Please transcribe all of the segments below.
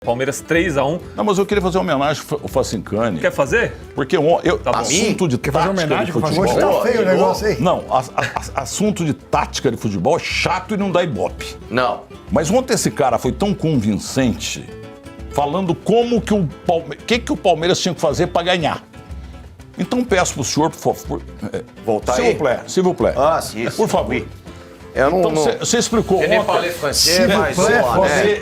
Palmeiras 3-1. Não, mas eu queria fazer uma homenagem ao Facincani. Quer fazer? Porque assunto de Quer fazer tática homenagem de pro futebol... Facincani? Tá feio o negócio aí. Não, assunto de tática de futebol é chato e não dá ibope. Não. Mas ontem esse cara foi tão convincente, falando como que o Palmeiras tinha que fazer para ganhar. Então peço pro senhor, por favor... Voltar aí? S'il vous plaît. Ah, sim. Por favor. Eu não... Então, você explicou Je n'ai ontem... parlé français, mas...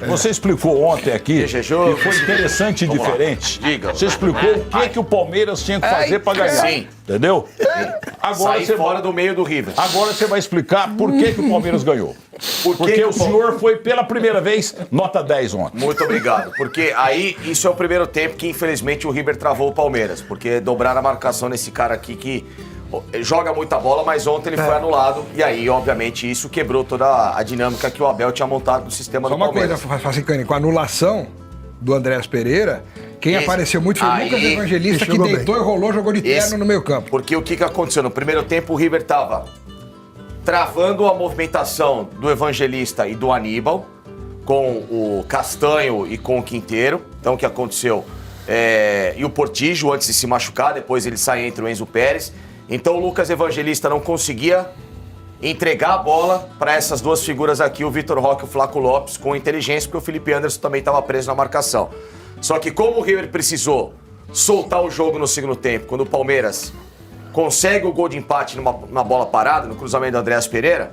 Você explicou ontem aqui, e foi interessante e Vamos lá. diferente. Diga. Você explicou o que o Palmeiras tinha que fazer para ganhar. Sim. Entendeu? Agora Sair fora do meio do River. Agora você vai explicar por que o Palmeiras ganhou. Porque que o senhor foi pela primeira vez nota 10 ontem. Muito obrigado. Porque aí, isso é o primeiro tempo que, infelizmente, o River travou o Palmeiras. Porque dobraram a marcação nesse cara aqui que joga muita bola, mas ontem ele foi anulado. E aí, obviamente, isso quebrou toda a dinâmica que o Abel tinha montado no sistema Só do uma Palmeiras. coisa, Facincani, com a anulação do Andréas Pereira, quem apareceu muito foi o Lucas Evangelista, que deitou e rolou, jogou de terno no meio campo. Porque o que aconteceu? No primeiro tempo, o River estava travando a movimentação do Evangelista e do Aníbal, com o Castanho e com o Quinteiro. Então, o que aconteceu? E o Portijo, antes de se machucar, depois ele sai entre o Enzo Pérez. Então, o Lucas Evangelista não conseguia entregar a bola para essas duas figuras aqui, o Vitor Roque e o Flaco Lopes, com inteligência, porque o Felipe Anderson também estava preso na marcação. Só que como o River precisou soltar o jogo no segundo tempo, quando o Palmeiras consegue o gol de empate numa bola parada, no cruzamento do Andréas Pereira,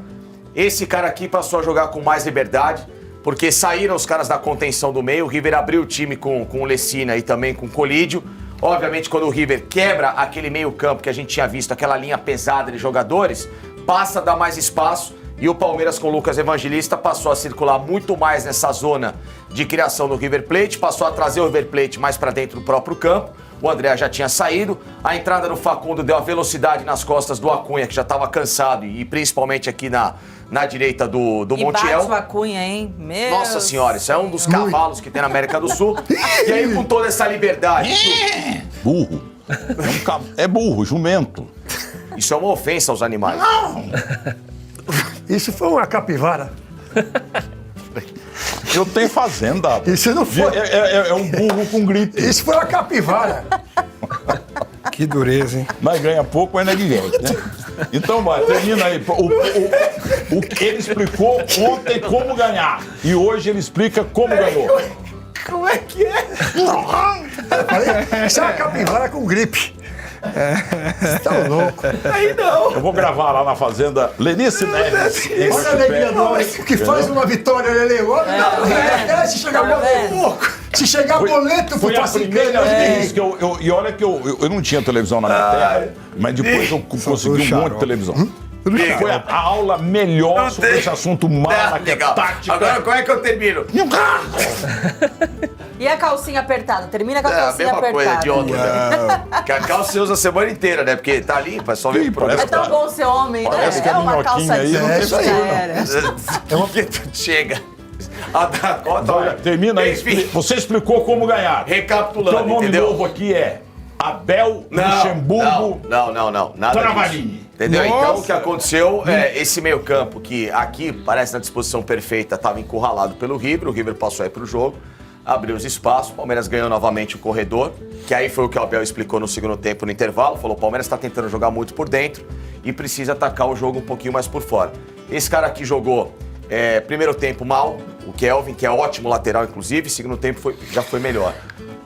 esse cara aqui passou a jogar com mais liberdade, porque saíram os caras da contenção do meio, o River abriu o time com o Lessina e também com o Colídio. Obviamente, quando o River quebra aquele meio campo que a gente tinha visto, aquela linha pesada de jogadores, passa a dar mais espaço e o Palmeiras com o Lucas Evangelista passou a circular muito mais nessa zona de criação do River Plate, passou a trazer o River Plate mais para dentro do próprio campo. O André já tinha saído, a entrada do Facundo deu a velocidade nas costas do Acunha, que já estava cansado, e principalmente aqui na direita do Montiel. Bate o Acunha, hein? Meu... Nossa senhora, isso é um dos cavalos que tem na América do Sul. E aí, com toda essa liberdade... Burro. É burro, jumento. Isso é uma ofensa aos animais. Não! Isso foi uma capivara. Eu tenho fazenda. Isso não foi. É um burro com gripe. Isso foi uma capivara. Que dureza, hein? Mas ganha pouco, mas não é ninguém, né? Então vai, termina aí. Ele explicou ontem como ganhar. E hoje ele explica como ganhou. Como é que é? Eu falei, isso é uma capivara com gripe. Você tá louco. Aí não. Eu vou gravar lá na fazenda Lenice Neves. Olha a alegria nós. O que faz uma vitória, Lele? Se chegar boleto, se chegar boleto pro Foi a primeira vez que e olha que eu não tinha televisão na minha terra, mas depois eu consegui um monte de televisão. Foi a aula melhor sobre esse assunto mala, que é tática. Agora, como é que eu termino? E a calcinha apertada? Termina com a calcinha mesma apertada. coisa de ontem, né? Que a calça você usa a semana inteira, né? Porque tá limpa, é só ver o programa. É tão bom ser homem, né? Parece que É a uma calça minhoquinha aí não tem jeans, frio, era. Chega. A Dakota, olha. Termina aí. Enfim, Você explicou como ganhar. recapitulando, Seu nome entendeu? novo aqui é Abel Luxemburgo Não. Nada Travaglini. disso. Entendeu? Nossa. Então, o que aconteceu é esse meio campo que aqui parece na disposição perfeita, estava encurralado pelo River. O River passou aí pro jogo, abriu os espaços, o Palmeiras ganhou novamente o corredor, que aí foi o que o Abel explicou no segundo tempo, no intervalo. Falou, o Palmeiras está tentando jogar muito por dentro e precisa atacar o jogo um pouquinho mais por fora. Esse cara aqui jogou primeiro tempo mal, o Kelvin, que é ótimo lateral, inclusive. Segundo tempo já foi melhor.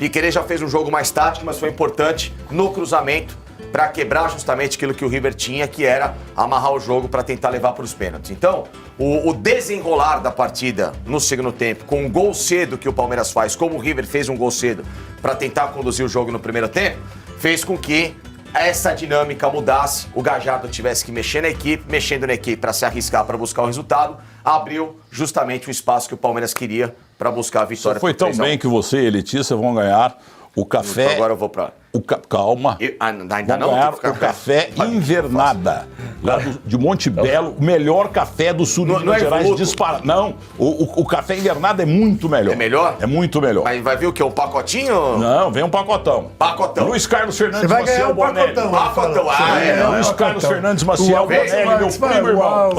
Piquerez já fez um jogo mais tático, mas foi importante no cruzamento para quebrar justamente aquilo que o River tinha, que era amarrar o jogo para tentar levar para os pênaltis. Então, o desenrolar da partida no segundo tempo, com um gol cedo que o Palmeiras faz, como o River fez um gol cedo para tentar conduzir o jogo no primeiro tempo, fez com que essa dinâmica mudasse, o Gallardo tivesse que mexer na equipe, mexendo na equipe para se arriscar para buscar o resultado, abriu justamente o espaço que o Palmeiras queria para buscar a vitória. Foi tão bem que você e Letícia vão ganhar o café... Agora eu vou para... Calma. Ainda Vão não? ganhar Tem que ficar o café invernada. lá de Monte Belo, o melhor café do sul de Minas Gerais, disparado. Não, o café invernado é muito melhor. É melhor? É muito melhor. Mas vai vir o quê? Um pacotinho? Não, vem um pacotão. Pacotão. Luiz Carlos Fernandes Você vai ganhar Maciel um Bonelli. pacotão. Pacotão. Luiz Carlos Fernandes Maciel Bonelli, meu primo irmão.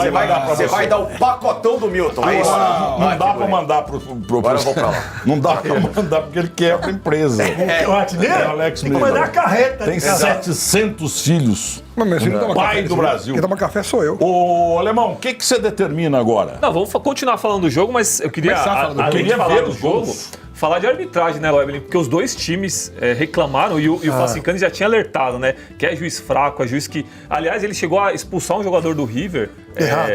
Você vai dar o pacotão do Milton, é isso? Não dá pra mandar pro Agora eu vou pra lá. Não dá pra mandar porque ele quebra a empresa. O artilheiro? É, Alex Tem que Miller. mandar a carreta. Tem 700 filhos. Mas ele não toma Pai café do desse Brasil. jeito. Quem toma café sou eu. Ô, Alemão, o que você determina agora? Não, vamos continuar falando do jogo, mas eu queria, Começar falando do além de jogo. falar Ver do os jogo, jogos. falar de arbitragem, né, Evelyn? Porque os dois times reclamaram e o Facincani já tinha alertado, né? Que é juiz fraco, é juiz que... Aliás, ele chegou a expulsar um jogador do River,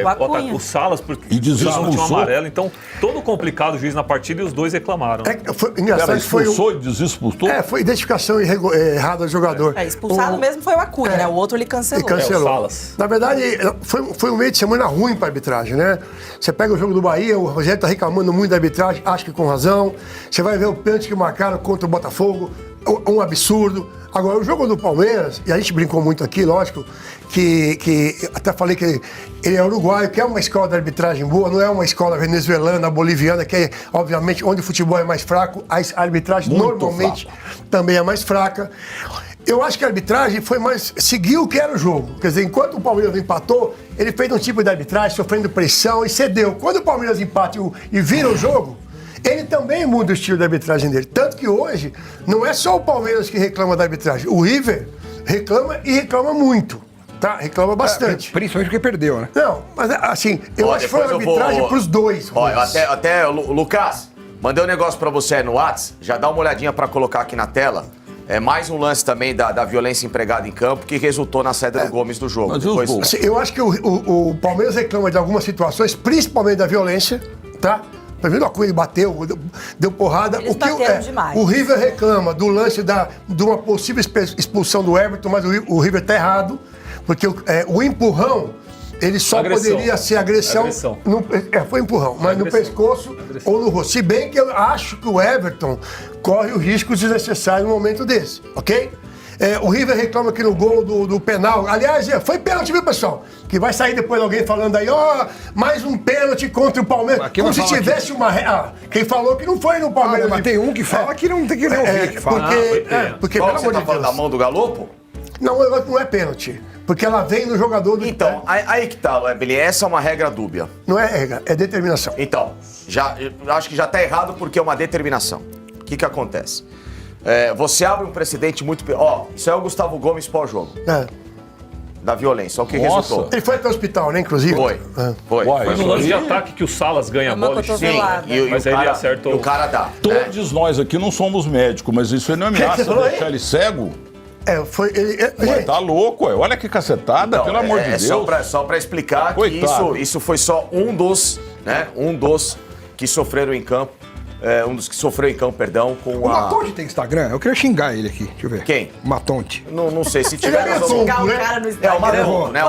O Acunha. o Salas, porque E desexpulsou. tinha um amarelo. Então, todo complicado o juiz na partida e os dois reclamaram. Foi engraçado Pera, que foi expulsou e desexpulsou? foi identificação errada do jogador. Expulsado mesmo foi o Acunha, né? O outro ele E cancelou. cancelou. É, o Salas. Na verdade, foi um meio de semana ruim para arbitragem, né? Você pega o jogo do Bahia, o Rogério tá reclamando muito da arbitragem, acho que com razão. Você vai ver o pênalti que marcaram contra o Botafogo, um absurdo. Agora, o jogo do Palmeiras, e a gente brincou muito aqui, lógico, que até falei que ele é uruguaio, que é uma escola de arbitragem boa, não é uma escola venezuelana, boliviana, que é, obviamente, onde o futebol é mais fraco, a arbitragem Muito normalmente também é mais fraca. Eu acho que a arbitragem foi mais... seguiu o que era o jogo. Quer dizer, enquanto o Palmeiras empatou, ele fez um tipo de arbitragem, sofrendo pressão e cedeu. Quando o Palmeiras empata e vira o jogo, ele também muda o estilo da arbitragem dele. Tanto que hoje, não é só o Palmeiras que reclama da arbitragem. O River reclama e reclama muito. Tá? Reclama bastante. Principalmente porque perdeu, né? Não, mas assim, eu Ó, acho que foi uma depois eu vou- arbitragem pros dois. Ó, eu Rubens. até Lucas, mandei um negócio pra você aí no WhatsApp, já dá uma olhadinha pra colocar aqui na tela. É mais um lance também da violência empregada em campo que resultou na saída do Gomes do jogo. Mas e os Depois, gols? Assim, eu acho que o Palmeiras reclama de algumas situações, principalmente da violência, tá? Pra mim, a Cunha bateu, deu porrada. Eles bateram demais. O River reclama do lance de uma possível expulsão do Everton, mas o River tá errado, porque o empurrão, ele só Agressão. poderia ser agressão. Agressão. Foi empurrão, mas no Agressão. pescoço ou no rosto. Se bem que eu acho que o Everton corre o risco desnecessário num momento desse, ok? O River reclama aqui no gol do penal. Aliás, foi pênalti, viu, pessoal? Que vai sair depois alguém falando aí, mais um pênalti contra o Palmeiras. Mas quem Como se vai falar tivesse uma... quem falou que não foi no Palmeiras. Mas tem um que fala que não tem que nem ouvir que fala. Porque qual pelo você amor tá de falando da Deus. mão do Galopo? Não é pênalti. Porque ela vem no jogador do... Então, aí que tá, Webeli, essa é uma regra dúbia. Não é regra, é determinação. Então, eu acho que já tá errado porque é uma determinação. O que acontece? Você abre um precedente muito... isso é o Gustavo Gomes pós-jogo, É. da violência. Olha o que Nossa. resultou. Ele foi até o hospital, né, inclusive? Foi. É. Uai, Foi no isso lance de aí, ataque que o Salas ganha a Uma bola. cotovelada. E Mas o aí ele cara, acertou. e o cara dá. né? Todos nós aqui não somos médicos, mas isso aí não é ameaça falou aí? deixar ele cego. Foi ele... Ué, gente, tá louco, ué. Olha que cacetada, Não, pelo amor de Deus. Só pra explicar Coitado. que isso foi só um dos que sofreram em campo. Um dos que sofreu em campo, perdão, com O a... Matonte tem Instagram? Eu queria xingar ele aqui. Deixa eu ver. Quem? Matonte. Não sei, se tiver... Ele é nós vamos- tonto, Xingar o né? cara no É, o Instagram. Matonto, né?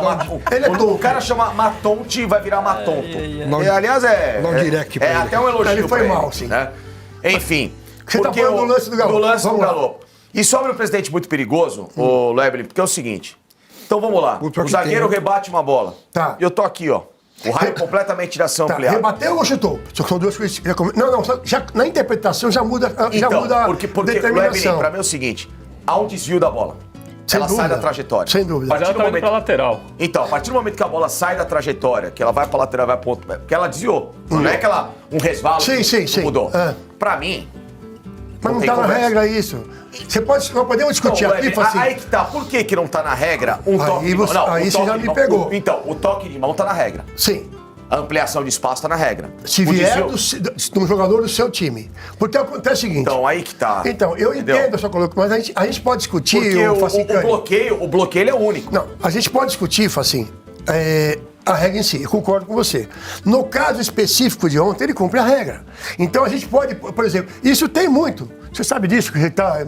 Ele é O tonto. cara chama Matonte e vai virar Matonto. Não- Aliás, não direct pra ele. até um elogio Ele foi pra mal, sim. Né? Enfim. Você tá porque falando do lance do Galo. Do lance do Vamos lá. Galo. E sobre o presidente muito perigoso, o Lebelin, porque é o seguinte. Então vamos lá. O pior O que zagueiro tem, né? rebate uma bola. Tá. E eu tô aqui, ó. O raio completamente de ação Tá, ampliada. rebateu ou chutou? São duas coisas. Não, na interpretação já muda, já Então, muda porque Lebelin, determinação. pra mim é o seguinte. Há um desvio da bola. Sem Ela sai dúvida. da trajetória. Sem dúvida. Mas ela tá indo pra lateral. Então, a partir do momento que a bola sai da trajetória, que ela vai pra lateral, vai pro outro, porque ela desviou. Não é que ela, um resvalo Sim, que sim, não sim. mudou. É. Pra mim, Mas não tem tá na conversa. regra isso. Nós podemos discutir Não, aqui, Web, assim. aí que tá. Por que não tá na regra um Aí toque de você- mão? Não, aí o você toque já de me mão- pegou. Então, o toque de mão tá na regra. Sim. A ampliação de espaço tá na regra. Se O vier desvio- de um jogador do seu time. Porque acontece o seguinte. Então, aí que tá. Então, eu Entendeu? entendo a sua colocação, mas a gente pode discutir, Porque Facincani. o bloqueio ele é único. Não, a gente pode discutir, Facim, a regra em si, eu concordo com você. No caso específico de ontem, ele cumpre a regra. Então a gente pode, por exemplo, isso tem muito. Você sabe disso, que tá.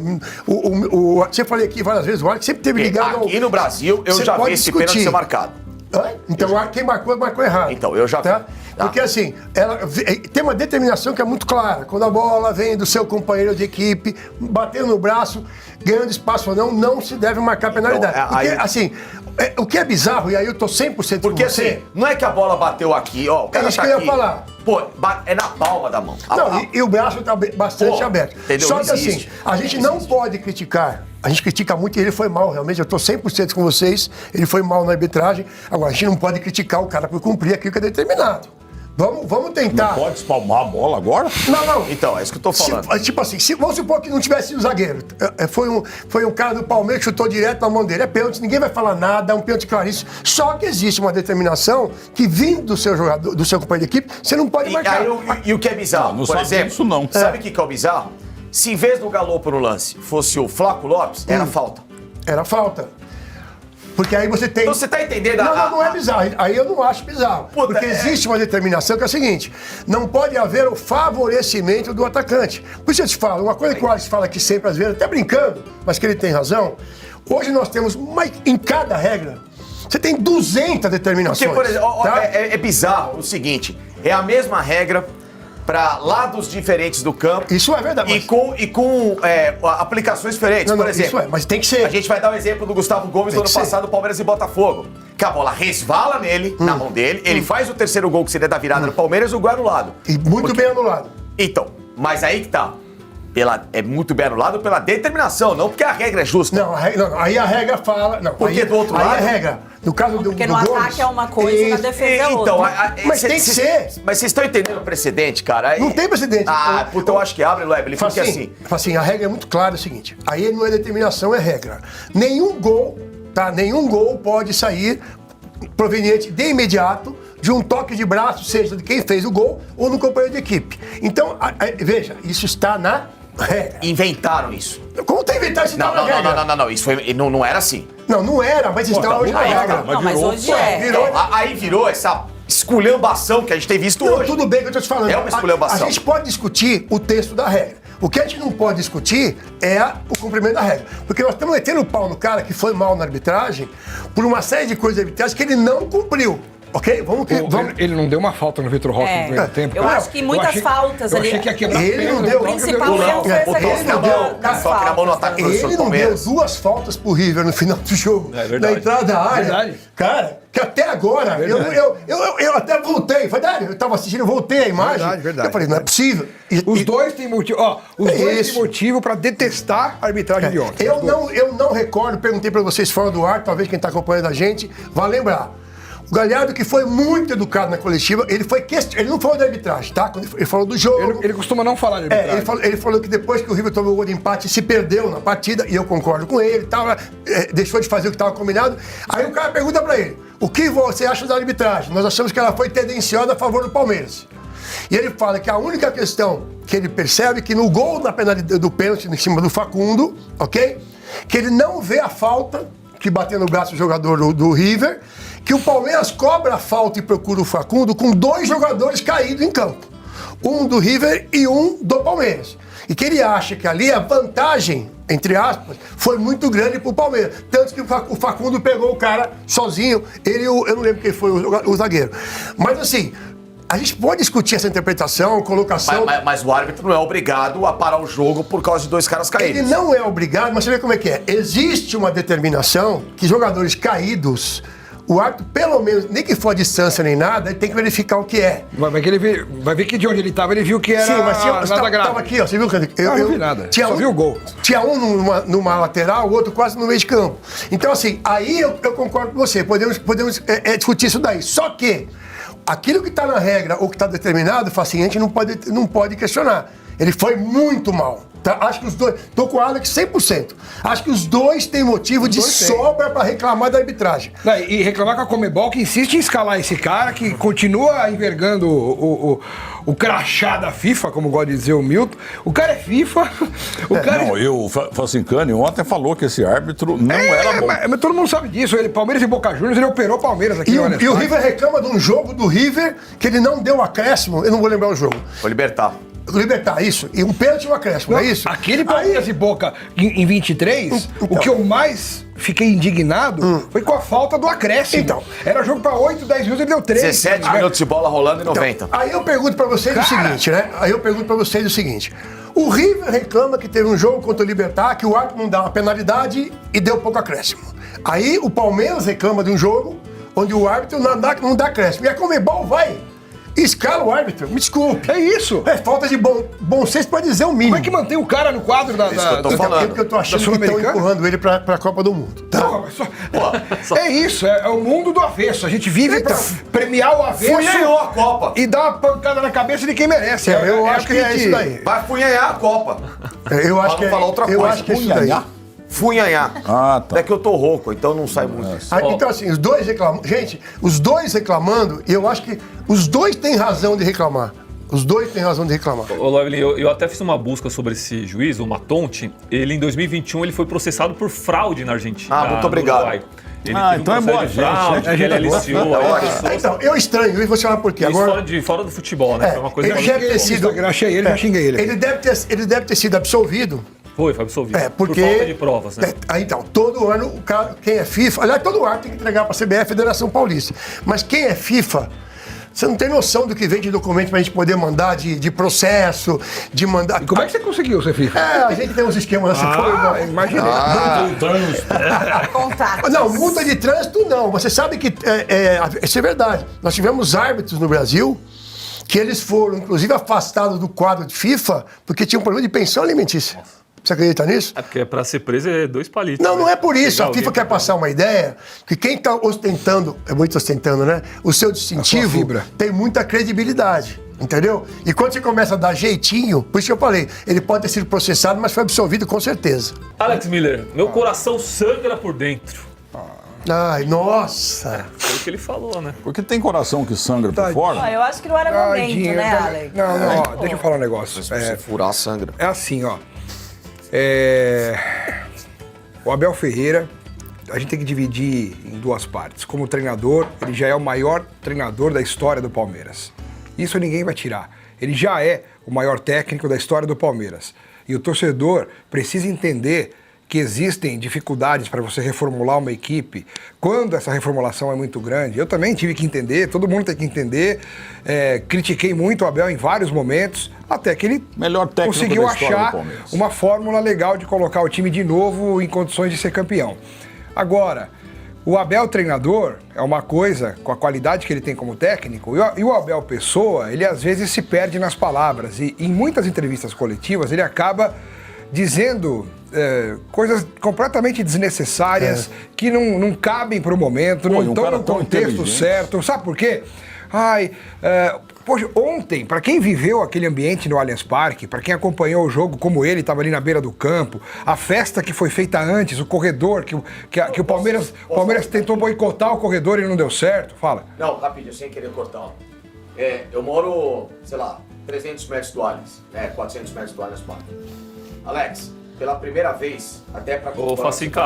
Você falei aqui várias vezes, o Alex sempre teve ligado ao. Aqui no Brasil, eu Você já vi pode esse discutir. pênalti ser marcado. Hã? Então quem marcou errado. Então, eu já vi. Tá? Porque assim, ela tem uma determinação que é muito clara. Quando a bola vem do seu companheiro de equipe, batendo no braço, ganhando espaço ou não, não se deve marcar penalidade. Então, porque, assim, o que é bizarro, e aí eu tô 100% Porque com você... assim, não é que a bola bateu aqui, ó, o cara É isso tá que eu ia aqui. falar. Pô, é na palma da mão. Não, e o braço tá bastante Pô, aberto. entendeu? Só que Não assim, existe. a gente não pode criticar. A gente critica muito e ele foi mal, realmente. Eu tô 100% com vocês. Ele foi mal na arbitragem. Agora, a gente não pode criticar o cara por cumprir aquilo que é determinado. Vamos tentar. Pode espalmar a bola agora? Não. Então, é isso que eu tô falando. Tipo assim, vamos supor que não tivesse o zagueiro. Foi um cara do Palmeiras que chutou direto na mão dele. É pênalti, ninguém vai falar nada, é um pênalti claríssimo. Só que existe uma determinação que, vindo do seu jogador, do seu companheiro de equipe, você não pode marcar. E o que é bizarro, Não por sabe exemplo, disso, não. sabe o que é o bizarro? Se em vez do Galopo no lance fosse o Flaco Lopes, era falta. Era falta. Porque aí você tem... Então você tá entendendo? Não é bizarro. Aí eu não acho bizarro. Puta, Porque existe uma determinação que é a seguinte: não pode haver o favorecimento do atacante. Por isso eu te falo, uma coisa que o Alex fala aqui sempre, às vezes, até brincando, mas que ele tem razão. Hoje nós temos, em cada regra, você tem 200 determinações. Porque, por exemplo, tá? é bizarro o seguinte: é a mesma regra para lados diferentes do campo. Isso é verdade. E com aplicações diferentes. Por exemplo, isso é, mas tem que ser. a gente vai dar o exemplo do Gustavo Gomes do ano passado, Palmeiras e Botafogo. Que a bola resvala nele, na mão dele, ele faz o terceiro gol que seria da virada no Palmeiras e o gol anulado. E muito bem anulado. Então, mas aí que tá. É muito bem anulado pela determinação, não porque a regra é justa. Não, aí a regra fala. Não, Porque aí, do outro aí lado- a regra. No caso do Porque do no Gomes, ataque é uma coisa e na isso. defesa é outra. Então, Mas tem que ser. Mas vocês estão entendendo o precedente, cara? Não tem precedente. Ah, puta, eu acho que abre, Leber, porque assim... A regra é muito clara, é o seguinte, aí não é determinação, é regra. Nenhum gol pode sair proveniente de imediato de um toque de braço, seja de quem fez o gol ou no companheiro de equipe. Então, veja, isso está na regra. Inventaram isso. Como tem inventado isso está na regra? Não, isso não era assim. Não era, mas está hoje na regra. Não, mas hoje é. Virou. Aí virou essa esculhambação que a gente tem visto Não, hoje. tudo bem que eu tô te falando. É uma esculhambação. A gente pode discutir o texto da regra. O que a gente não pode discutir é o cumprimento da regra. Porque nós estamos metendo o pau no cara que foi mal na arbitragem por uma série de coisas de arbitragem que ele não cumpriu. Ok? Vamos. Ele não deu uma falta no Vitor Roque no primeiro tempo. Eu acho que muitas faltas ali. Eu achei que ia quebrar Ele a não perna, deu. O principal erro foi essa questão das Toque na mão no faltas. ataque. né? Ele Ele não deu Palmeiras. 2 faltas pro River no final do jogo. É verdade. Na entrada da área. Verdade. Cara, que até agora, Verdade. eu até voltei. Verdade, eu tava assistindo, eu voltei a imagem. Verdade. Eu falei, não é possível. Os dois têm motivo. Ó, os dois isso. têm motivo pra detestar a arbitragem de ontem. Eu não recordo, perguntei pra vocês fora do ar, talvez quem tá acompanhando a gente vai lembrar. O Galhardo, que foi muito educado na coletiva, ele não falou da arbitragem, tá? Ele falou do jogo. Ele costuma não falar de arbitragem. Ele falou que depois que o River tomou o gol de empate, se perdeu na partida, e eu concordo com ele, deixou de fazer o que estava combinado. Aí o cara pergunta pra ele, o que você acha da arbitragem? Nós achamos que ela foi tendenciosa a favor do Palmeiras. E ele fala que a única questão que ele percebe é que no gol da penalidade do pênalti em cima do Facundo, ok? Que ele não vê a falta que bateu no braço do jogador do River, que o Palmeiras cobra a falta e procura o Facundo com 2 jogadores caídos em campo. Um do River e um do Palmeiras. E que ele acha que ali a vantagem, entre aspas, foi muito grande pro Palmeiras. Tanto que o Facundo pegou o cara sozinho, eu não lembro quem foi o zagueiro. Mas assim, a gente pode discutir essa interpretação, colocação... Mas o árbitro não é obrigado a parar o jogo por causa de 2 caras caídos. Ele não é obrigado, mas você vê como é que é. Existe uma determinação que jogadores caídos, o árbitro, pelo menos, nem que for a distância nem nada, ele tem que verificar o que é. Vai ver que de onde ele estava, ele viu que era Sim, mas nada grave. tava aqui, ó, você viu? Eu não vi nada, só vi o gol. Tinha um numa lateral, o outro quase no meio de campo. Então, assim, aí eu concordo com você, podemos discutir isso daí. Só que aquilo que está na regra ou que está determinado, assim, a gente não pode questionar. Ele foi muito mal. Tá? Acho que os dois... Tô com o Alex 100%. Acho que os dois têm motivo de sobra para reclamar da arbitragem. E reclamar com a Conmebol, que insiste em escalar esse cara, que continua envergando o crachá da FIFA, como gosta de dizer o Milton. O cara é FIFA. O Facincani ontem falou que esse árbitro não era bom. Mas todo mundo sabe disso. Palmeiras e Boca Juniors, ele operou Palmeiras aqui. E o River reclama de um jogo do River que ele não deu acréscimo. Eu não vou lembrar o jogo. Vou libertar. Libertar, isso. E um pênalti e um acréscimo, não é isso? Aquele Palmeiras e Boca em 23, Então. o que eu mais fiquei indignado foi com a falta do acréscimo. Então. Era jogo pra 8, 10 minutos, ele deu 3. 17 minutos de bola rolando e 90. Aí eu pergunto pra vocês o seguinte, né? O River reclama que teve um jogo contra o Libertad que o árbitro não dá uma penalidade e deu pouco acréscimo. Aí o Palmeiras reclama de um jogo onde o árbitro não dá acréscimo. E a Conmebol vai e escala o árbitro. Me desculpe. É isso. É falta de bom senso pra dizer o mínimo. Como é que mantém o cara no quadro da que eu tô da- falando. Porque eu tô achando Da que estão Sul-Americana? empurrando ele pra Copa do Mundo. Tá? Porra, mas é isso, é o mundo do avesso. A gente vive pra premiar o avesso Funhanhou a Copa. e dar uma pancada na cabeça de quem merece. Eu acho o que é isso daí. Vai funhanhar a Copa. Eu acho Pra que não falar outra eu coisa. acho que é isso daí. Funhanhar? Funhanhar. Ah, tá. É que eu tô rouco, então não sai muito. Então, assim, os dois reclamando. Gente, os dois reclamando, e eu acho que os dois têm razão de reclamar. Os dois têm razão de reclamar. Ô, Lovelin, eu até fiz uma busca sobre esse juiz, o Matonte. Ele, em 2021, ele foi processado por fraude na Argentina. Ah, muito no obrigado. Uruguai. Ele Ah, teve então é processo boa de gente, fraude, né? que ele aliciou aí pessoas. Então, eu estranho, e vou te falar por quê. Isso Agora, fora do futebol, né? Foi uma coisa ele que deve ter No sido. Instagram, achei ele, já xinguei ele. Ele deve ter sido absolvido. foi absolvido. Porque. Por falta de provas, né? Então, todo ano, o cara, quem é FIFA. Aliás, todo ano tem que entregar pra CBF, Federação Paulista. Mas quem é FIFA. Você não tem noção do que vem de documento pra gente poder mandar de processo, de mandar. E como é que você conseguiu ser FIFA? A gente tem uns esquemas assim. Imaginei. Contatos. Não, multa de trânsito não. Você sabe que isso é verdade. Nós tivemos árbitros no Brasil que eles foram, inclusive, afastados do quadro de FIFA porque tinham um problema de pensão alimentícia. Você acredita nisso? É porque pra ser preso é 2 palitos. Não, né? não é por isso. Pegar A FIFA alguém quer pra- passar uma ideia que quem está ostentando, é muito ostentando, né? O seu distintivo fibra. tem muita credibilidade. Entendeu? E quando você começa a dar jeitinho, por isso que eu falei, ele pode ter sido processado, mas foi absolvido com certeza. Alex Miller, meu coração sangra por dentro. Ai, nossa! Foi o que ele falou, né? Porque tem coração que sangra por Ó, fora. eu acho que não era momento, Tadinho, né, tá- Alex? Não, ó, deixa eu falar um negócio. Se você furar, sangra. É assim, ó. O Abel Ferreira, a gente tem que dividir em 2 partes. Como treinador, ele já é o maior treinador da história do Palmeiras. Isso ninguém vai tirar. Ele já é o maior técnico da história do Palmeiras. E o torcedor precisa entender que existem dificuldades para você reformular uma equipe quando essa reformulação é muito grande. Eu também tive que entender, todo mundo tem que entender. Critiquei muito o Abel em vários momentos, até que ele Melhor técnico conseguiu da história do achar Palmeiras. uma fórmula legal de colocar o time de novo em condições de ser campeão. Agora, o Abel treinador é uma coisa, com a qualidade que ele tem como técnico, e o Abel pessoa, ele às vezes se perde nas palavras. E em muitas entrevistas coletivas, ele acaba dizendo coisas completamente desnecessárias, que não cabem para o momento, Pô, e não um estão cara no tão contexto inteligente. certo. Sabe por quê? Poxa, ontem, para quem viveu aquele ambiente no Allianz Parque, para quem acompanhou o jogo como ele, estava ali na beira do campo, a festa que foi feita antes, o corredor, que o Palmeiras tentou boicotar o corredor e não deu certo. Fala. Não, rapidinho, sem querer cortar. Eu moro, sei lá, 300 metros do Allianz, 400 metros do Allianz Parque. Alex, pela primeira vez, até pra... Ô, Facinca,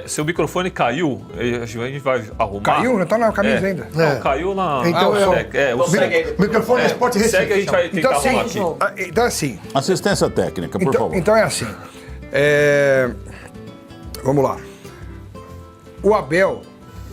seu microfone caiu, a gente vai arrumar. Caiu? Não tá na camisa ainda. Não, caiu na... Então, o segue aí. Microfone é Esporte Recife. Segue, a gente vai tentar Então, arrumar segue aqui. o jogo. Então, assim, Assistência técnica, por favor. Então é assim. Vamos lá. O Abel,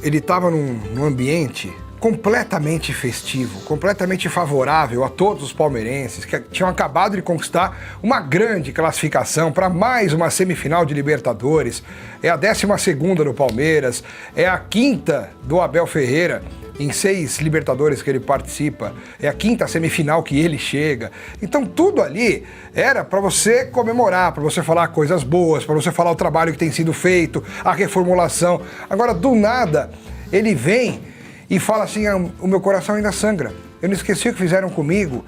ele estava num ambiente completamente festivo, completamente favorável a todos os palmeirenses que tinham acabado de conquistar uma grande classificação para mais uma semifinal de Libertadores. É a 12ª do Palmeiras, é a 5ª do Abel Ferreira em 6 Libertadores que ele participa, é a 5ª semifinal que ele chega. Então tudo ali era para você comemorar, para você falar coisas boas, para você falar o trabalho que tem sido feito, a reformulação. Agora, do nada, ele vem e fala assim, o meu coração ainda sangra. Eu não esqueci o que fizeram comigo.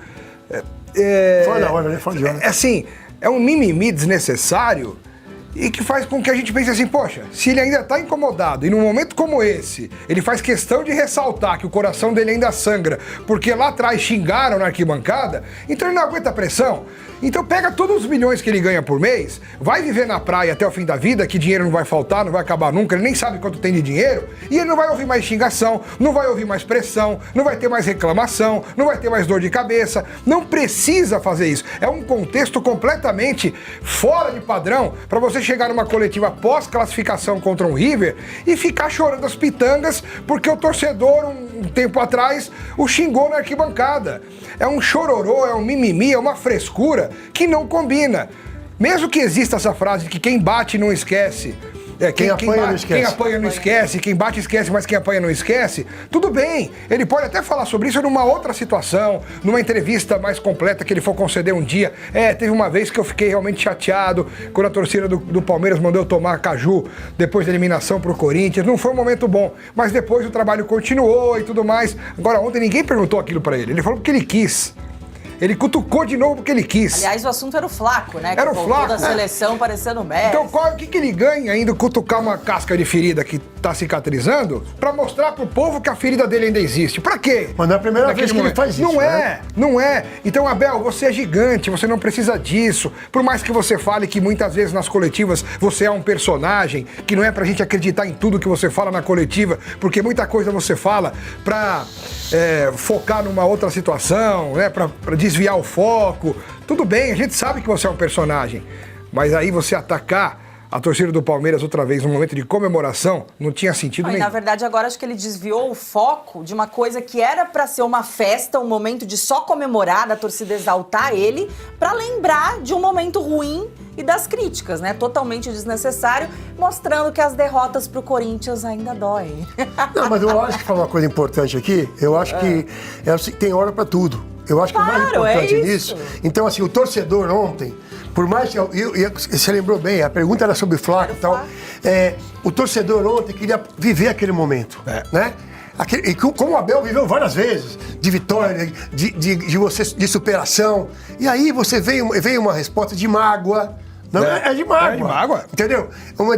Foi na hora, né? Foi de hora. Assim, é um mimimi desnecessário e que faz com que a gente pense assim, poxa, se ele ainda tá incomodado e num momento como esse, ele faz questão de ressaltar que o coração dele ainda sangra, porque lá atrás xingaram na arquibancada, então ele não aguenta a pressão. Então pega todos os milhões que ele ganha por mês, vai viver na praia até o fim da vida, que dinheiro não vai faltar, não vai acabar nunca, ele nem sabe quanto tem de dinheiro, e ele não vai ouvir mais xingação, não vai ouvir mais pressão, não vai ter mais reclamação, não vai ter mais dor de cabeça, não precisa fazer isso. É um contexto completamente fora de padrão para você chegar numa coletiva pós-classificação contra um River e ficar chorando as pitangas porque o torcedor, um tempo atrás, o xingou na arquibancada. É um chororô, é um mimimi, é uma frescura que não combina. Mesmo que exista essa frase de que quem bate não esquece, quem apanha não esquece, quem bate esquece, mas quem apanha não esquece, tudo bem, ele pode até falar sobre isso numa outra situação, numa entrevista mais completa que ele for conceder um dia. Teve uma vez que eu fiquei realmente chateado quando a torcida do Palmeiras mandou eu tomar caju depois da eliminação pro Corinthians, não foi um momento bom, mas depois o trabalho continuou e tudo mais. Agora, ontem ninguém perguntou aquilo pra ele falou porque ele quis. Ele cutucou de novo porque ele quis. Aliás, o assunto era o Flaco, né? Era o Flaco. Da seleção parecendo Messi. Então, o que ele ganha ainda cutucar uma casca de ferida que tá cicatrizando pra mostrar pro povo que a ferida dele ainda existe? Pra quê? Mas não é a primeira vez que ele faz isso, Não é. Então, Abel, você é gigante, você não precisa disso. Por mais que você fale que muitas vezes nas coletivas você é um personagem, que não é pra gente acreditar em tudo que você fala na coletiva, porque muita coisa você fala pra focar numa outra situação, né? Pra desviar o foco. Tudo bem, a gente sabe que você é um personagem, mas aí você atacar a torcida do Palmeiras outra vez num momento de comemoração não tinha sentido nenhum. Na verdade, agora acho que ele desviou o foco de uma coisa que era pra ser uma festa, um momento de só comemorar, da torcida exaltar ele, pra lembrar de um momento ruim e das críticas, né? Totalmente desnecessário, mostrando que as derrotas pro Corinthians ainda doem. Não, mas eu acho que falar uma coisa importante aqui, eu acho que tem hora pra tudo. Eu acho que o mais importante nisso... Então, assim, o torcedor ontem, por mais que... Você lembrou bem, a pergunta era sobre o Flaco e tal. O torcedor ontem queria viver aquele momento, né? E como o Abel viveu várias vezes, de vitória, de superação. E aí você veio uma resposta de mágoa. Não, é de mágoa. É de mágoa. Entendeu? Uma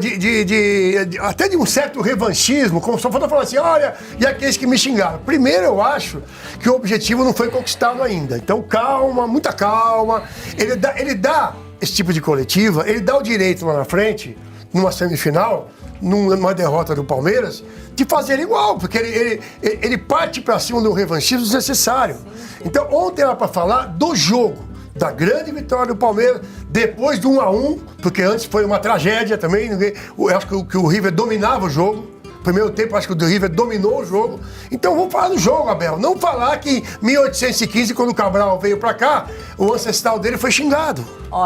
até de um certo revanchismo, como só falta falar assim, olha, e aqueles que me xingaram. Primeiro, eu acho que o objetivo não foi conquistado ainda. Então, calma, muita calma. Ele dá esse tipo de coletiva, ele dá o direito lá na frente, numa semifinal, numa derrota do Palmeiras, de fazer igual, porque ele parte pra cima do revanchismo desnecessário. Então, ontem era pra falar do jogo, da grande vitória do Palmeiras, depois do 1-1, porque antes foi uma tragédia também. Eu acho que o River dominava o jogo. Primeiro tempo, acho que o River dominou o jogo. Então vamos falar do jogo, Abel. Não falar que em 1815, quando o Cabral veio pra cá, o ancestral dele foi xingado.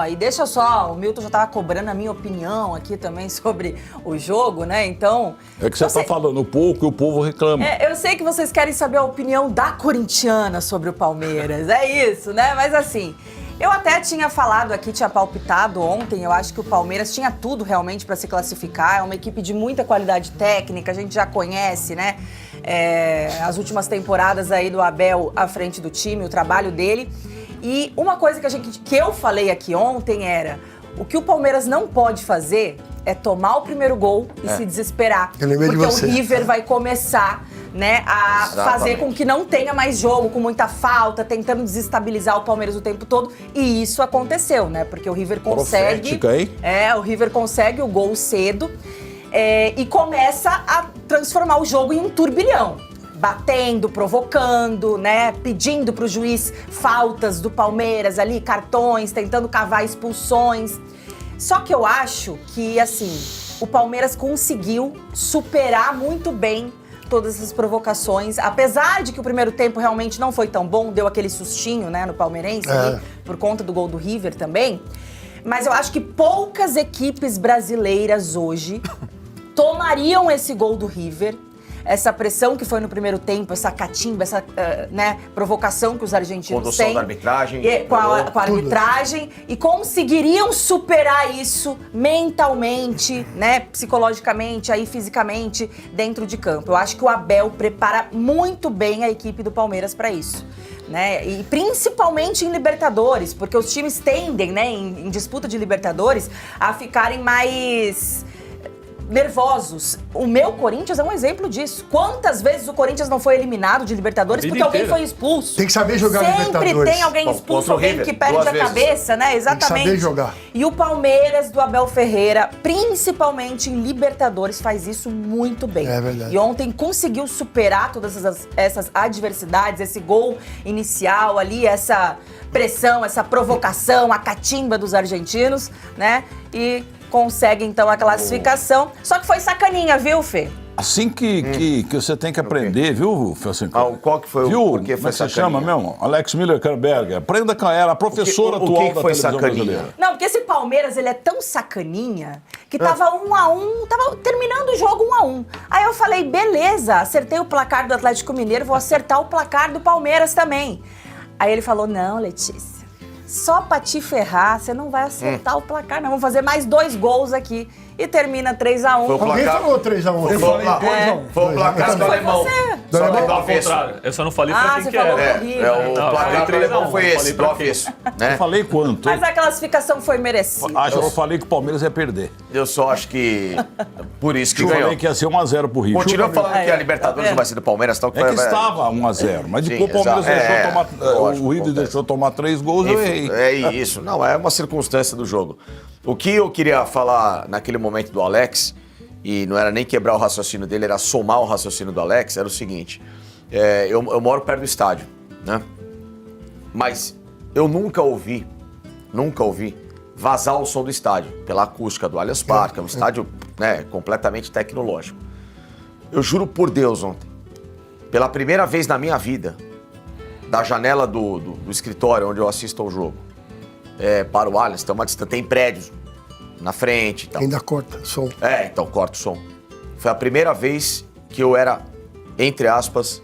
E deixa só, o Milton já tava cobrando a minha opinião aqui também sobre o jogo, né? Então... É que você tá falando pouco e o povo reclama. Eu sei que vocês querem saber a opinião da corintiana sobre o Palmeiras. É isso, né? Mas assim... Eu até tinha falado aqui, tinha palpitado ontem, eu acho que o Palmeiras tinha tudo realmente para se classificar, é uma equipe de muita qualidade técnica, a gente já conhece, né, as últimas temporadas aí do Abel à frente do time, o trabalho dele. E uma coisa que eu falei aqui ontem era, o que o Palmeiras não pode fazer é tomar o primeiro gol e se desesperar, porque o River vai começar... né, a fazer com que não tenha mais jogo, com muita falta, tentando desestabilizar o Palmeiras o tempo todo. E isso aconteceu, né? Porque o River consegue... Profética, hein? O River consegue o gol cedo e começa a transformar o jogo em um turbilhão. Batendo, provocando, né? Pedindo pro juiz faltas do Palmeiras ali, cartões, tentando cavar expulsões. Só que eu acho que, assim, o Palmeiras conseguiu superar muito bem todas essas provocações, apesar de que o primeiro tempo realmente não foi tão bom, deu aquele sustinho, né, no palmeirense, ali, por conta do gol do River também, mas eu acho que poucas equipes brasileiras hoje tomariam esse gol do River, essa pressão que foi no primeiro tempo, essa catimba, essa provocação que os argentinos condução têm. Da arbitragem. Com a arbitragem. E conseguiriam superar isso mentalmente, né, psicologicamente, aí fisicamente, dentro de campo. Eu acho que o Abel prepara muito bem a equipe do Palmeiras para isso. né? E principalmente em Libertadores, porque os times tendem, né, em disputa de Libertadores, a ficarem mais nervosos. O meu Corinthians é um exemplo disso. Quantas vezes o Corinthians não foi eliminado de Libertadores porque alguém foi expulso? Tem que saber jogar Sempre Libertadores. tem alguém expulso, Contra o alguém River, que perde duas a vezes. cabeça, né? Exatamente. saber jogar. E o Palmeiras do Abel Ferreira, principalmente em Libertadores, faz isso muito bem. É verdade. E ontem conseguiu superar todas essas adversidades, esse gol inicial ali, essa pressão, essa provocação, a catimba dos argentinos, né? E consegue, então, a classificação. Só que foi sacaninha, viu, Fê? Assim que você tem que aprender, viu, Felsenco? Qual que foi o Viu? porquê Como é foi que você sacaninha? chama mesmo? Alex Miller-Kerberger. Aprenda com ela, a professora O que atual que da foi televisão sacaninha? brasileira. Não, porque esse Palmeiras, ele é tão sacaninha que tava 1-1, tava terminando o jogo 1-1. Aí eu falei, beleza, acertei o placar do Atlético Mineiro, vou acertar o placar do Palmeiras também. Aí ele falou, não, Letícia, só pra te ferrar, você não vai acertar o placar, não. Vamos fazer mais 2 gols aqui. E termina 3-1. Foi o Alguém placar. falou 3x1. Eu falei 2x1. Foi o placar do Foi alemão. você. Só que do Tá Ao avesso. contrário, eu só não falei pra quem você que falou era. pro É, River. o Não, placar do falei alemão 3-1, foi falei esse, do pra quê? avesso. Eu Né? falei quanto? Mas a classificação foi merecida. Eu falei que o Palmeiras ia perder. Eu só acho que por isso que Eu ganhou. falei que ia ser 1x0 pro Rio. Continua falando que a Libertadores Tá não vai ser do Palmeiras, tal. É que estava 1x0, mas Sim, depois o Palmeiras exato. deixou tomar. Lógico, O Rio acontece. deixou tomar 3 gols, eu errei. É isso. Não, é uma circunstância do jogo. O que eu queria falar naquele momento do Alex, e não era nem quebrar o raciocínio dele, era somar o raciocínio do Alex, era o seguinte. Eu moro perto do estádio, né? Mas eu nunca ouvi vazar o som do estádio, pela acústica do Allianz Parque, é um estádio, né, completamente tecnológico. Eu juro por Deus, ontem, pela primeira vez na minha vida, da janela do escritório onde eu assisto ao jogo, para o Allianz, tem prédios na frente e tal. Ainda corta som. Então corta o som. Foi a primeira vez que eu era, entre aspas,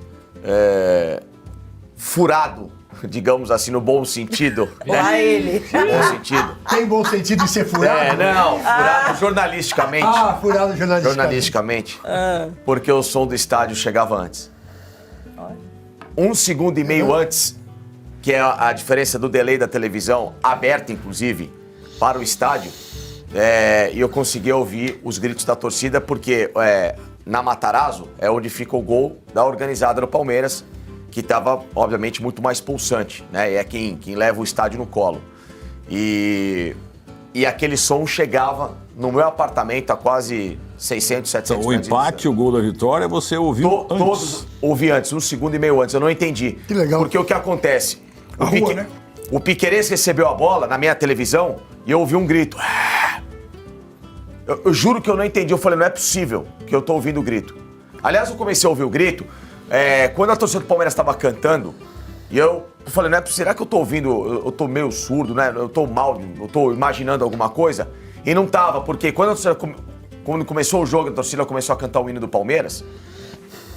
furado, digamos assim, no bom sentido. Lá ele. No bom sentido. Tem bom sentido de ser furado? Furado jornalisticamente. Furado Jornalisticamente. Porque o som do estádio chegava antes. 1,5 segundo antes, que é a diferença do delay da televisão, aberta inclusive, para o estádio, e eu consegui ouvir os gritos da torcida, porque na Matarazzo é onde fica o gol da organizada do Palmeiras, que estava, obviamente, muito mais pulsante, né? E é quem leva o estádio no colo. E aquele som chegava no meu apartamento a quase 600, 700 Então, o metros de empate, o gol da vitória, você ouviu antes. Todos ouvi antes, 1,5 segundo antes. Eu não entendi. Que legal. Porque o que acontece? A rua, né? O Piquerez recebeu a bola na minha televisão e eu ouvi um grito. Eu juro que eu não entendi. Eu falei, não é possível que eu tô ouvindo o grito. Aliás, eu comecei a ouvir o grito quando a torcida do Palmeiras estava cantando. E eu falei, não é possível. Será que eu tô ouvindo? Eu tô meio surdo, né? Eu tô mal, eu tô imaginando alguma coisa. E não tava, porque quando começou o jogo, a torcida começou a cantar o hino do Palmeiras.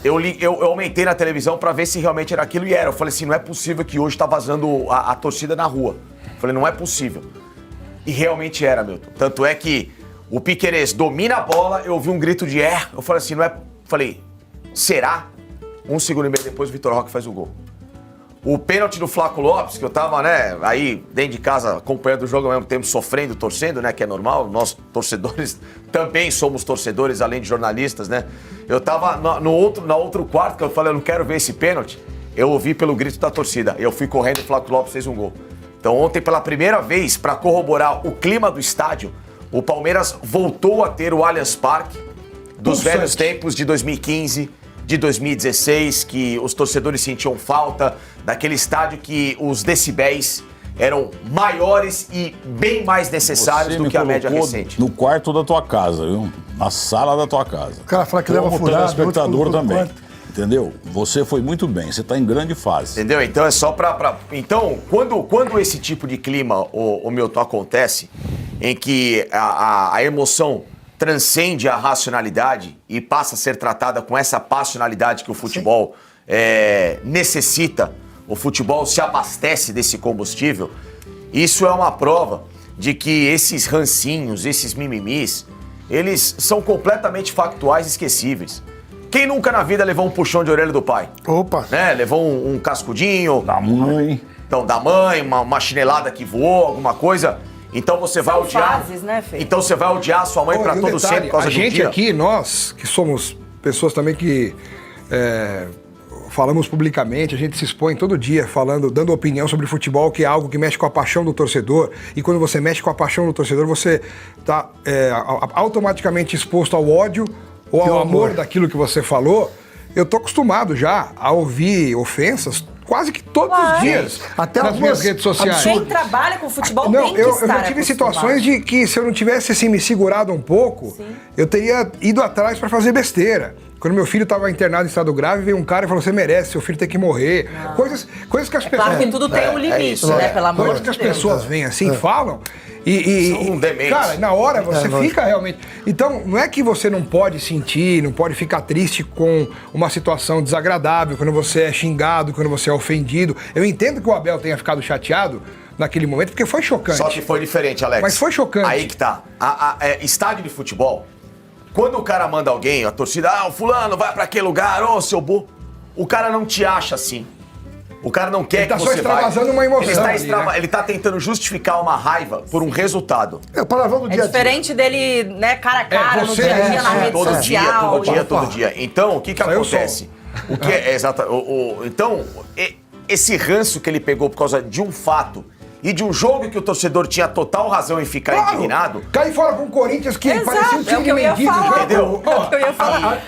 Eu aumentei na televisão pra ver se realmente era aquilo, e era. Eu falei assim, não é possível que hoje tá vazando a torcida na rua. Eu falei, não é possível. E realmente era, Milton. Tanto é que o Piquerez domina a bola, eu ouvi um grito de eu falei assim, não é... Falei, será? 1,5 segundo depois o Vitor Roque faz o gol. O pênalti do Flaco Lopes, que eu tava, né, aí dentro de casa acompanhando o jogo ao mesmo tempo, sofrendo, torcendo, né, que é normal. Nós, torcedores, também somos torcedores, além de jornalistas, né. Eu tava no outro quarto, que eu falei, eu não quero ver esse pênalti. Eu ouvi pelo grito da torcida. Eu fui correndo e o Flaco Lopes fez um gol. Então ontem, pela primeira vez, para corroborar o clima do estádio, o Palmeiras voltou a ter o Allianz Parque dos velhos tempos de 2015, de 2016, que os torcedores sentiam falta daquele estádio que os decibéis eram maiores e bem mais necessários Você do me que a média colocou recente. no quarto da tua casa, viu? Na sala da tua casa. O cara fala que leva Como furado, telespectador outro também. quarto. Entendeu? Você foi muito bem, você está em grande fase. Entendeu? Então é só Então, quando esse tipo de clima, o Milton, acontece, em que a emoção transcende a racionalidade e passa a ser tratada com essa passionalidade que o futebol necessita, o futebol se abastece desse combustível, isso é uma prova de que esses rancinhos, esses mimimis, eles são completamente factuais e esquecíveis. Quem nunca na vida levou um puxão de orelha do pai? Opa. Né? Levou um cascudinho. Da mãe. Então, da mãe, uma chinelada que voou, alguma coisa. Então você vai São odiar. fases, né, Fê? Então você vai odiar a sua mãe pra E um todo detalhe, sempre por causa a do gente dia. aqui, nós, que somos pessoas também que falamos publicamente, a gente se expõe todo dia falando, dando opinião sobre futebol, que é algo que mexe com a paixão do torcedor. E quando você mexe com a paixão do torcedor, você está automaticamente exposto ao ódio ou ao amor daquilo que você falou. Eu tô acostumado já a ouvir ofensas quase que todos os dias Até nas minhas algumas redes sociais. Quem trabalha com futebol Não, tem que eu estar já tive acostumado. situações de que se eu não tivesse assim, me segurado um pouco, eu teria ido atrás para fazer besteira. Quando meu filho estava internado em estado grave, veio um cara e falou: você merece, seu filho tem que morrer. Coisas que as pessoas. Claro que tudo tem um limite, isso, né? Pelo amor Coisas de que as Deus. pessoas vêm assim, falam. E, São dementes. cara, na hora você fica realmente. Então, não é que você não pode sentir, não pode ficar triste com uma situação desagradável, quando você é xingado, quando você é ofendido. Eu entendo que o Abel tenha ficado chateado naquele momento, porque foi chocante. Só que foi diferente, Alex. Mas foi chocante. Aí que tá. Estádio de futebol, quando o cara manda alguém, a torcida, o fulano vai pra aquele lugar, seu burro. O cara não te acha assim. O cara não quer Ele tá que só você vá. extravasando uma emoção ali, né? Ele tá tentando justificar uma raiva por um resultado. É o palavrão do É dia a dia. diferente dele, né, cara a cara, no você dia a dia, é, na é, rede Todo dia, social. todo dia, Opa. todo dia. Então, o que Saiu acontece? O que é exato? Então, esse ranço que ele pegou por causa de um fato e de um jogo que o torcedor tinha total razão em ficar indignado. Cair fora com o Corinthians, que parecia um Exato, é time o de que eu ia mendigo. falar. entendeu? É o que eu ia falar.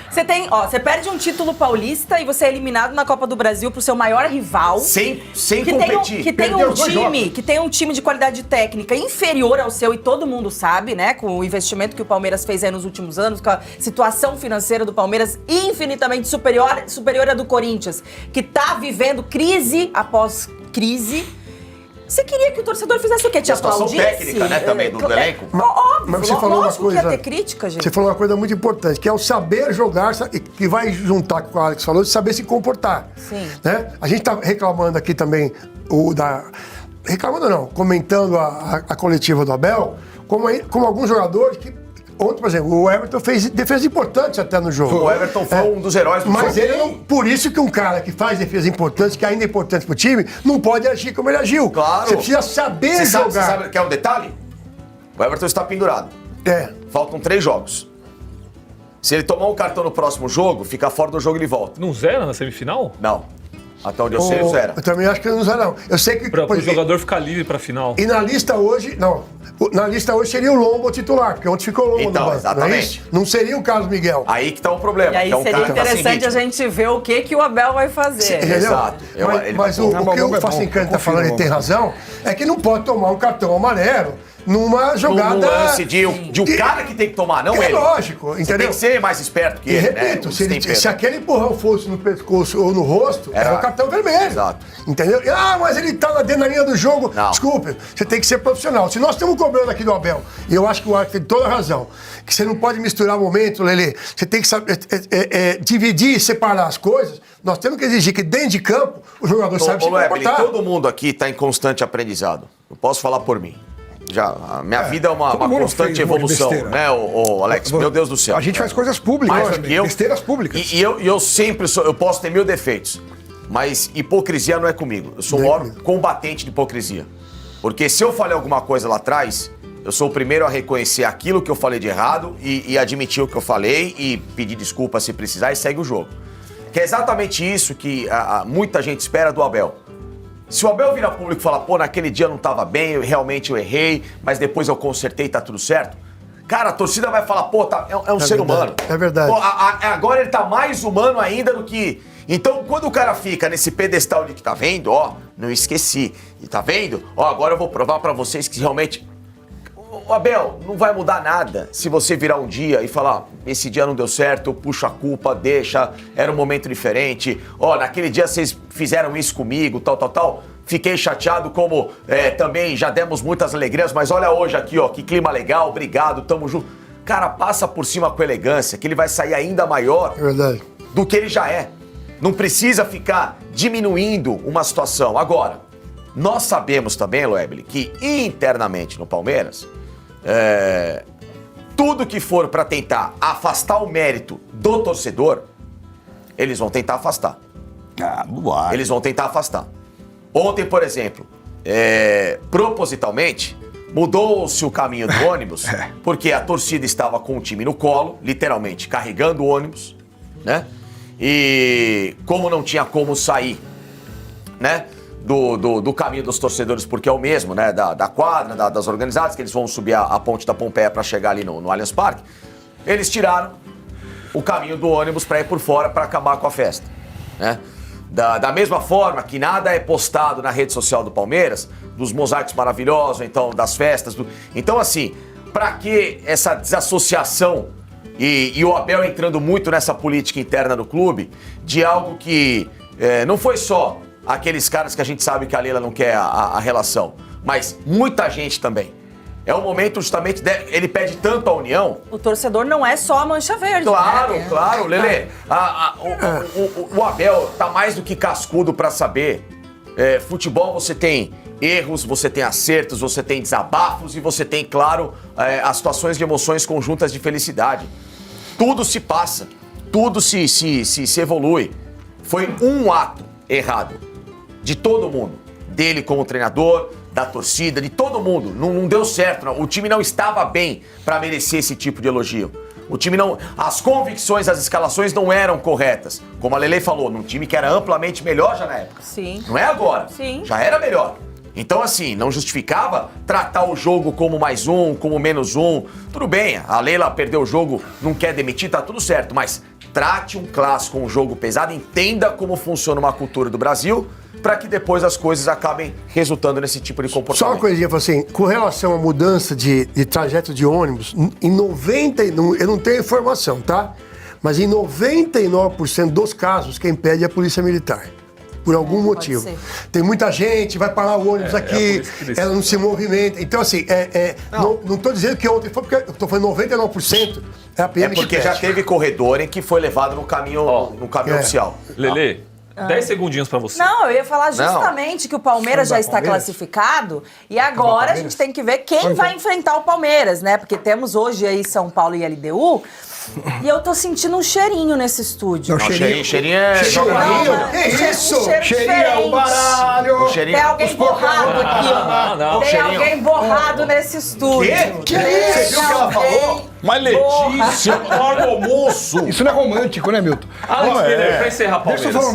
Você perde um título paulista e você é eliminado na Copa do Brasil pro seu maior rival. Sem que competir. Tem Perdeu um os dois jogos. que tem um time de qualidade técnica inferior ao seu, e todo mundo sabe, né? Com o investimento que o Palmeiras fez aí nos últimos anos, com a situação financeira do Palmeiras infinitamente superior à do Corinthians, que tá vivendo crise após crise. Você queria que o torcedor fizesse o quê? Te A situação aplaudisse? técnica, né, também, do elenco. Óbvio, Mas você falou uma lógico que coisa. ia ter crítica, gente. Você falou uma coisa muito importante, que é o saber jogar, que vai juntar com o que o Alex falou, de saber se comportar. Sim. Né? A gente tá reclamando aqui também, reclamando não, comentando a coletiva do Abel, como alguns jogadores que. Ontem, por exemplo, o Everton fez defesas importantes até no jogo. O Everton foi um dos heróis do Mas jogo. ele não. Por isso que um cara que faz defesa importante, que ainda é importante pro time, não pode agir como ele agiu. Claro. Você precisa saber Você jogar. sabe que é um detalhe? O Everton está pendurado. Faltam 3 jogos. Se ele tomar um cartão no próximo jogo, fica fora do jogo e ele volta. Não zera na semifinal? Não. Até onde eu sei, ele zera. Eu também acho que ele não zera, não. Eu sei que. Para por o exemplo, jogador ficar livre pra final. E na lista hoje, não. Na lista hoje seria o Lombo titular, porque ontem ficou o Lombo Então, no banco. exatamente. Não é isso? Não seria o Carlos Miguel. Aí que tá o problema. E aí que é um seria cara que tá sem interessante a ritmo. gente ver o que o Abel vai fazer. Entendeu? Exato. Ele Mas vai- o Não, que Lombo o é bom. Facincani Eu tá confio falando, no ele tem Lombo. razão, é que não pode tomar um cartão amarelo numa jogada. No lance de um cara que tem que tomar, não É ele. lógico, Você entendeu? tem que ser mais esperto que E ele, repito, né? se, Os temperos. se aquele empurrão fosse no pescoço ou no rosto, era um cartão vermelho. Exato. Entendeu? Mas ele tá na adrenalina do jogo. Não. Desculpe, você tem que ser profissional. Se nós estamos cobrando aqui do Abel, e eu acho que o Alex tem toda a razão, que você não pode misturar momentos, Lelê. Você tem que saber dividir e separar as coisas. Nós temos que exigir que dentro de campo o jogador saiba se Evelyn, comportar. todo mundo aqui está em constante aprendizado. Eu posso falar por mim. Já, a minha vida é uma todo mundo constante fez um monte de evolução, besteira. né, o Alex? Meu Deus do céu. A gente faz coisas públicas, Mais do também, que eu. besteiras públicas. E eu sempre sou, eu posso ter 1000 defeitos, mas hipocrisia não é comigo. Eu sou o maior combatente de hipocrisia. Porque se eu falei alguma coisa lá atrás, eu sou o primeiro a reconhecer aquilo que eu falei de errado e admitir o que eu falei e pedir desculpa se precisar e segue o jogo. Que é exatamente isso que muita gente espera do Abel. Se o Abel virar público e falar, naquele dia eu não tava bem, realmente eu errei, mas depois eu consertei e tá tudo certo, cara, a torcida vai falar, é um ser verdade, humano. é verdade. Agora ele tá mais humano ainda do que... Então, quando o cara fica nesse pedestal de que tá vendo, não esqueci, e tá vendo? Agora eu vou provar pra vocês que realmente... O Abel, não vai mudar nada se você virar um dia e falar, esse dia não deu certo, eu puxo a culpa, deixa, era um momento diferente, naquele dia vocês fizeram isso comigo, tal. Fiquei chateado como também já demos muitas alegrias, mas olha hoje aqui, que clima legal, obrigado, tamo junto. Cara, passa por cima com elegância, que ele vai sair ainda maior É verdade. do que ele já é. Não precisa ficar diminuindo uma situação. Agora, nós sabemos também, Loebli, que internamente no Palmeiras, tudo que for para tentar afastar o mérito do torcedor, Eles vão tentar afastar. Ah, bobagem. Eles vão tentar afastar. Ontem, por exemplo, propositalmente, mudou-se o caminho do ônibus, porque a torcida estava com o time no colo, literalmente, carregando o ônibus, né? E como não tinha como sair, né? Do caminho dos torcedores, porque é o mesmo, né? Da quadra, das organizadas, que eles vão subir a ponte da Pompeia para chegar ali no Allianz Parque. Eles tiraram o caminho do ônibus para ir por fora para acabar com a festa, né? Da mesma forma que nada é postado na rede social do Palmeiras, dos mosaicos maravilhosos, então das festas. Então, assim, para que essa desassociação e o Abel entrando muito nessa política interna do clube de algo que não foi só aqueles caras que a gente sabe que a Leila não quer a relação, mas muita gente também. É um momento justamente, ele pede tanto a união. O torcedor não é só a mancha verde. Claro, né? claro, Lelê. O Abel tá mais do que cascudo pra saber. Futebol você tem erros, você tem acertos, você tem desabafos e você tem, claro, as situações de emoções conjuntas de felicidade. Tudo se passa, tudo se evolui. Foi um ato errado de todo mundo. Dele como treinador, da torcida, de todo mundo. Não deu certo, não. O time não estava bem para merecer esse tipo de elogio. O time não... As convicções, as escalações não eram corretas. Como a Lele falou, num time que era amplamente melhor já na época. Sim. Não é agora. Sim. Já era melhor. Então, assim, não justificava tratar o jogo como mais um, como menos um. Tudo bem, a Leila perdeu o jogo, não quer demitir, tá tudo certo. Mas trate um clássico, um jogo pesado, entenda como funciona uma cultura do Brasil, para que depois as coisas acabem resultando nesse tipo de comportamento. Só uma coisinha, assim, com relação à mudança de trajeto de ônibus, em 90, eu não tenho informação, tá? Mas em 99% dos casos, quem pede é a Polícia Militar. Por algum motivo. ser. Tem muita gente, vai parar o ônibus aqui, ela não se movimenta. Então, assim, não tô dizendo que ontem foi, porque eu tô falando 99% é a PM que porque pede. já teve corredor em que foi levado no caminho, oficial. Lelê, 10 segundinhos pra você. Não, eu ia falar justamente que o Palmeiras já está classificado e agora a gente tem que ver quem vai enfrentar o Palmeiras, né? Porque temos hoje aí São Paulo e LDU e eu tô sentindo um cheirinho nesse estúdio. Não, Cheirinho é... Cheirinho? Um Que isso? cheiro Cheirinho é o diferente. baralho. Cheirinho... Tem alguém borrado aqui, ó. Não. Tem cheirinho. alguém borrado nesse estúdio. Que Tem isso? Você viu o que ela alguém falou? Mas Letícia, larga o moço. Isso não é romântico, né, Milton? Alex Não, Miller, é. pra encerrar Deixa eu Palmeiras. falar um